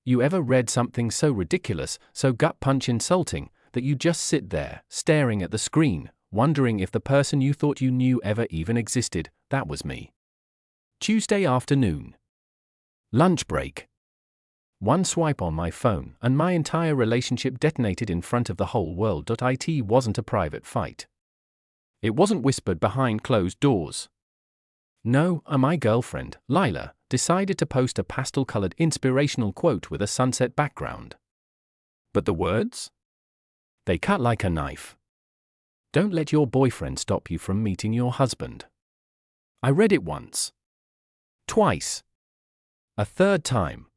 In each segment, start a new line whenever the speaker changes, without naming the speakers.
You ever read something so ridiculous, so gut-punch insulting, that you just sit there, staring at the screen, wondering if the person you thought you knew ever even existed? That was me. Tuesday afternoon. Lunch break. One swipe on my phone, and my entire relationship detonated in front of the whole world. It wasn't a private fight. It wasn't whispered behind closed doors. No, my girlfriend, Lila, decided to post a pastel-colored inspirational quote with a sunset background. But the words? They cut like a knife. Don't let your boyfriend stop you from meeting your husband. I read it once. Twice. A third time.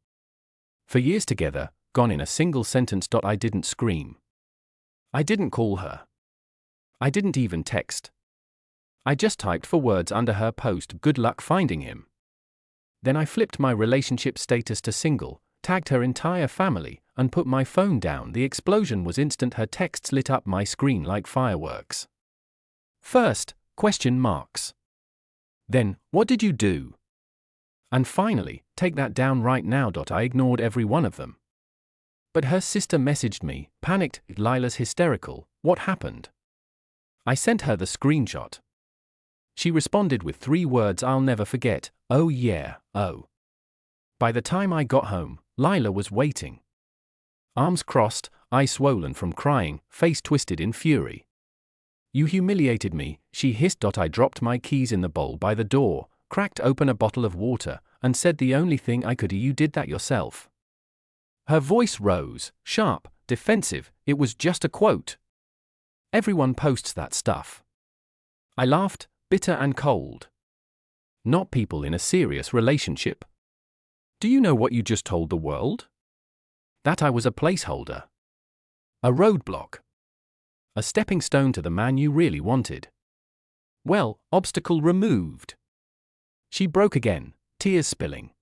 For years together, gone in a single sentence. I didn't scream. I didn't call her. I didn't even text. I just typed for words under her post, "Good luck finding him." Then I flipped my relationship status to single, tagged her entire family, and put my phone down. The explosion was instant. Her texts lit up my screen like fireworks. First, question marks. Then, what did you do? And finally, take that down right now. I ignored every one of them. But her sister messaged me, panicked, "Lila's hysterical, what happened?" I sent her the screenshot. She responded with 3 words I'll never forget: "Oh yeah, oh." By the time I got home, Lila was waiting. Arms crossed, eyes swollen from crying, face twisted in fury. "You humiliated me," she hissed. I dropped my keys in the bowl by the door, cracked open a bottle of water, and said, "The only thing I could do, you did that yourself." Her voice rose, sharp, defensive. "It was just a quote. Everyone posts that stuff." I laughed, bitter and cold. Not people in a serious relationship. Do you know what you just told the world? That I was a placeholder. A roadblock. A stepping stone to the man you really wanted. Well, obstacle removed. She broke again, tears spilling.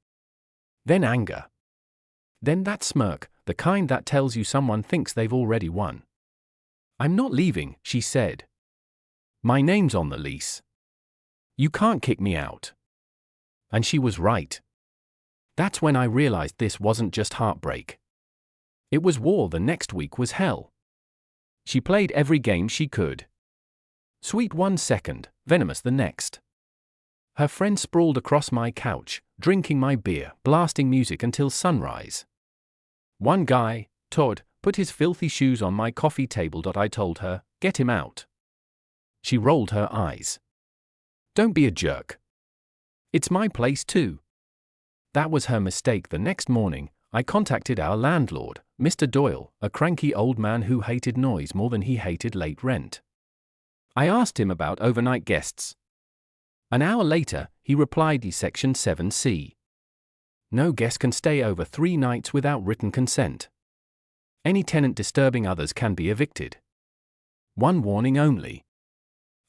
Then anger. Then that smirk, the kind that tells you someone thinks they've already won. "I'm not leaving," she said. "My name's on the lease. You can't kick me out." And she was right. That's when I realized this wasn't just heartbreak. It was war. The next week was hell. She played every game she could. Sweet 1 second, venomous the next. Her friend sprawled across my couch, drinking my beer, blasting music until sunrise. One guy, Todd, put his filthy shoes on my coffee table. I told her, "Get him out." She rolled her eyes. "Don't be a jerk. It's my place too." That was her mistake. The next morning, I contacted our landlord, Mr. Doyle, a cranky old man who hated noise more than he hated late rent. I asked him about overnight guests. An hour later, he replied, Section 7C. No guest can stay over 3 nights without written consent. Any tenant disturbing others can be evicted. One warning only.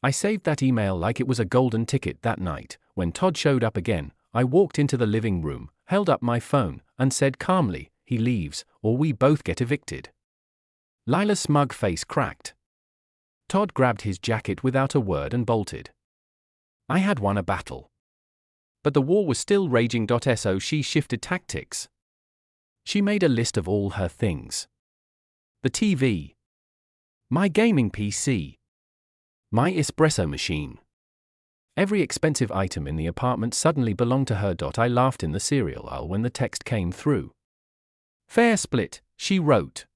I saved that email like it was a golden ticket. That night, when Todd showed up again, I walked into the living room, held up my phone, and said calmly, "He leaves, or we both get evicted." Lila's smug face cracked. Todd grabbed his jacket without a word and bolted. I had won a battle. But the war was still raging. So she shifted tactics. She made a list of all her things. The TV. My gaming PC. My espresso machine. Every expensive item in the apartment suddenly belonged to her. I laughed in the cereal aisle when the text came through. "Fair split," she wrote.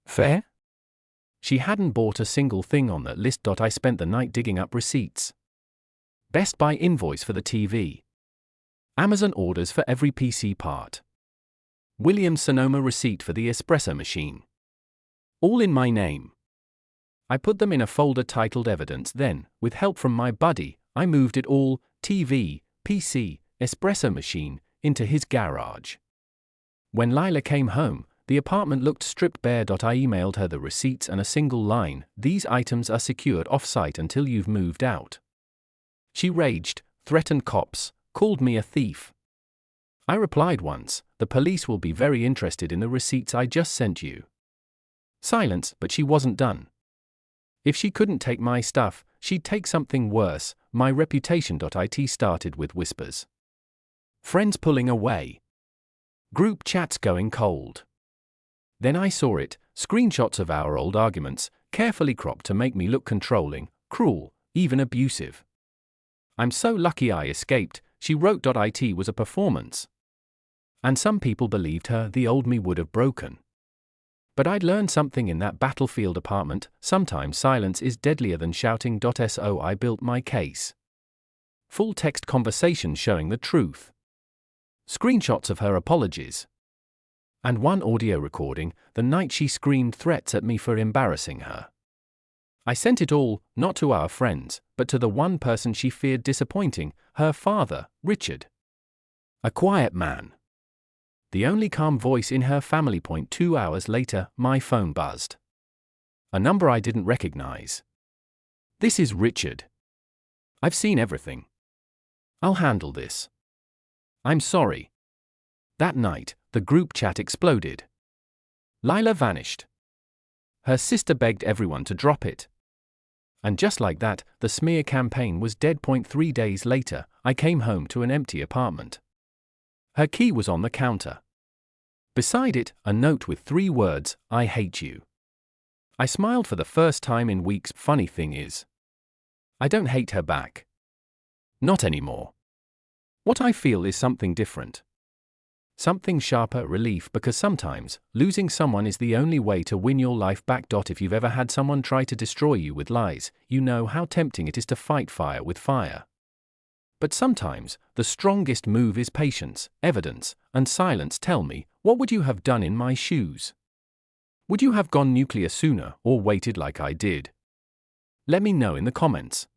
Fair? She hadn't bought a single thing on that list. I spent the night digging up receipts. Best Buy invoice for the TV. Amazon orders for every PC part. Williams-Sonoma receipt for the espresso machine. All in my name. I put them in a folder titled Evidence. Then, with help from my buddy, I moved it all, TV, PC, espresso machine, into his garage. When Lila came home, the apartment looked stripped bare. I emailed her the receipts and a single line: "These items are secured off-site until you've moved out." She raged, threatened cops, called me a thief. I replied once, "The police will be very interested in the receipts I just sent you." Silence, but she wasn't done. If she couldn't take my stuff, she'd take something worse, my reputation. It started with whispers. Friends pulling away. Group chats going cold. Then I saw it, screenshots of our old arguments, carefully cropped to make me look controlling, cruel, even abusive. I'm so lucky I escaped, she wrote. It was a performance. And some people believed her, the old me would have broken. But I'd learned something in that battlefield apartment, sometimes silence is deadlier than shouting. So I built my case. Full text conversation showing the truth. Screenshots of her apologies. And one audio recording, the night she screamed threats at me for embarrassing her. I sent it all, not to our friends, but to the one person she feared disappointing, her father, Richard. A quiet man. The only calm voice in her family. 2 hours later, my phone buzzed. A number I didn't recognize. This is Richard. I've seen everything. I'll handle this. I'm sorry. That night, the group chat exploded. Lila vanished. Her sister begged everyone to drop it. And just like that, the smear campaign was dead. 3 days later, I came home to an empty apartment. Her key was on the counter. Beside it, a note with 3 words, I hate you. I smiled for the first time in weeks. Funny thing is, I don't hate her back. Not anymore. What I feel is something different. Something sharper, relief, because sometimes, losing someone is the only way to win your life back. If you've ever had someone try to destroy you with lies, you know how tempting it is to fight fire with fire. But sometimes, the strongest move is patience, evidence, and silence. Tell me, what would you have done in my shoes? Would you have gone nuclear sooner, or waited like I did? Let me know in the comments.